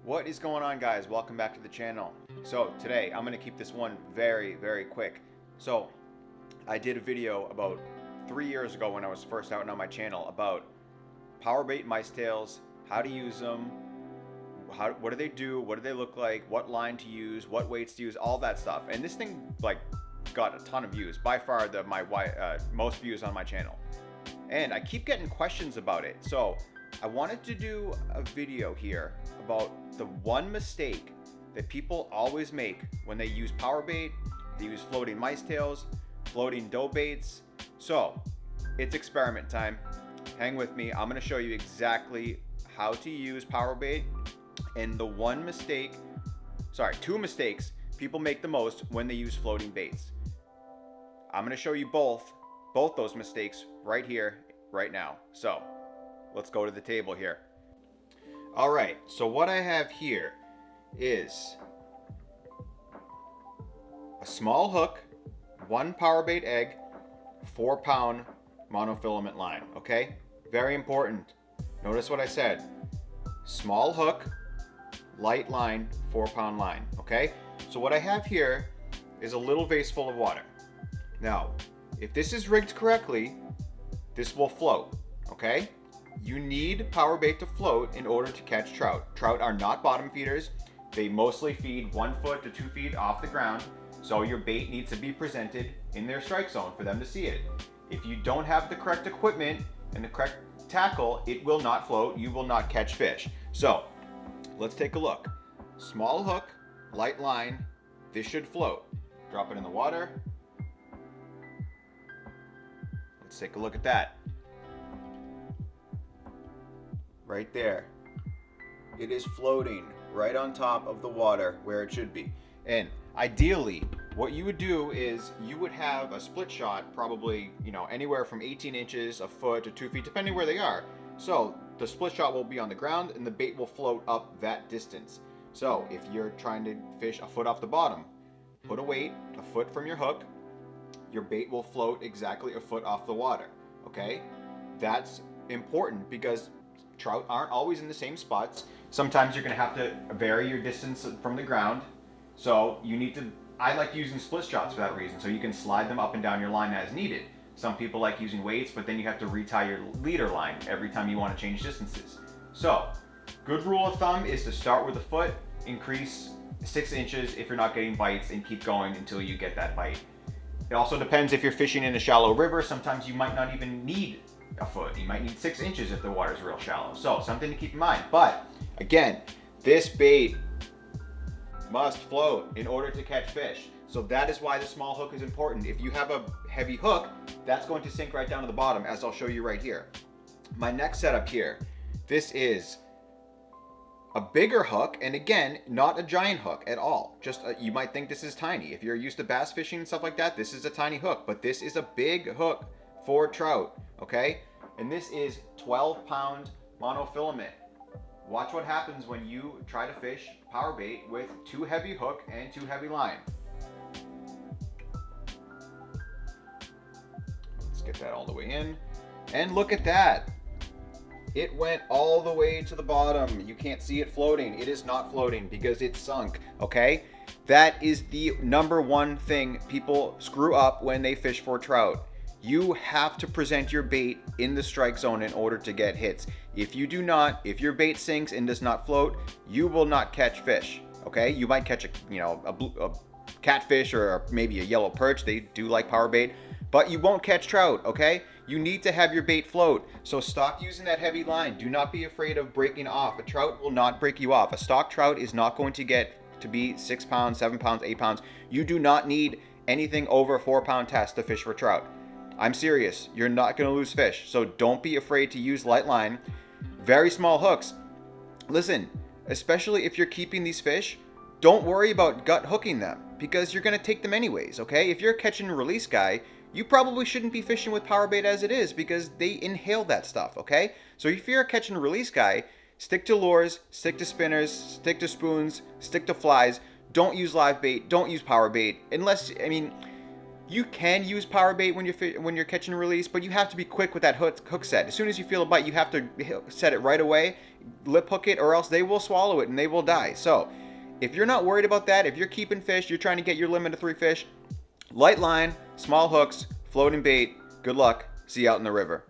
What is going on, guys? Welcome back to the channel. So today I'm going to keep this one very quick. So I did a video about 3 years ago when I was first out on my channel about Powerbait mice tails, how to use them, what do they do, what do they look like, what line to use, what weights to use, all that stuff. And this thing like got a ton of views, by far my most views on my channel. And I keep getting questions about it. So I wanted to do a video here about the one mistake that people always make when they use Powerbait. They use floating mice tails, floating dough baits. So it's experiment time. Hang with me. I'm going to show you exactly how to use Powerbait and the two mistakes people make the most when they use floating baits. I'm going to show you both those mistakes right here, right now. So let's go to the table here. All right, so what I have here is a small hook, 1 Powerbait egg, 4-pound monofilament line, okay? Very important. Notice what I said. Small hook, light line, 4-pound line, okay? So what I have here is a little vase full of water. Now, if this is rigged correctly, this will float, okay? You need Powerbait to float in order to catch trout. Trout are not bottom feeders. They mostly feed 1 foot to 2 feet off the ground. So your bait needs to be presented in their strike zone for them to see it. If you don't have the correct equipment and the correct tackle, it will not float. You will not catch fish. So let's take a look. Small hook, light line. This should float. Drop it in the water. Let's take a look at that. Right there. It is floating right on top of the water where it should be. And ideally, what you would do is you would have a split shot, probably, anywhere from 18 inches, a foot to 2 feet, depending where they are. So the split shot will be on the ground and the bait will float up that distance. So if you're trying to fish a foot off the bottom, put a weight a foot from your hook, your bait will float exactly a foot off the water, okay? That's important because trout aren't always in the same spots. Sometimes you're going to have to vary your distance from the ground. So you need to, I like using split shots for that reason, so you can slide them up and down your line as needed. Some people like using weights, but then you have to retie your leader line every time you want to change distances. So good rule of thumb is to start with a foot, increase 6 inches if you're not getting bites, and keep going until you get that bite. It also depends if you're fishing in a shallow river. Sometimes you might not even need a foot. You might need 6 inches if the water's real shallow. So something to keep in mind. But again, this bait must float in order to catch fish. So that is why the small hook is important. If you have a heavy hook, that's going to sink right down to the bottom, as I'll show you right here. My next setup here, this is a bigger hook, and again, not a giant hook at all. Just you might think this is tiny. If you're used to bass fishing and stuff like that, this is a tiny hook, but this is a big hook for trout, okay? And this is 12-pound monofilament. Watch what happens when you try to fish Powerbait with too heavy hook and too heavy line. Let's get that all the way in. And look at that. It went all the way to the bottom. You can't see it floating. It is not floating because it's sunk, okay? That is the #1 thing people screw up when they fish for trout. You have to present your bait in the strike zone in order to get hits. If you do not, if your bait sinks and does not float, you will not catch fish, okay? You might catch a catfish or maybe a yellow perch. They do like Powerbait, but you won't catch trout, okay? You need to have your bait float. So stop using that heavy line. Do not be afraid of breaking off. A trout will not break you off. A stock trout is not going to get to be 6 pounds, 7 pounds, 8 pounds. You do not need anything over a 4-pound test to fish for trout. I'm serious. You're not going to lose fish. So don't be afraid to use light line. Very small hooks. Listen, especially if you're keeping these fish, don't worry about gut hooking them because you're going to take them anyways, okay? If you're a catch and release guy, you probably shouldn't be fishing with Powerbait as it is because they inhale that stuff, okay? So if you're a catch and release guy, stick to lures, stick to spinners, stick to spoons, stick to flies. Don't use live bait. Don't use Powerbait unless, You can use power bait when you're catching and release, but you have to be quick with that hook set. As soon as you feel a bite, you have to set it right away, lip hook it, or else they will swallow it and they will die. So if you're not worried about that, if you're keeping fish, you're trying to get your limit of 3 fish, light line, small hooks, floating bait, good luck. See you out in the river.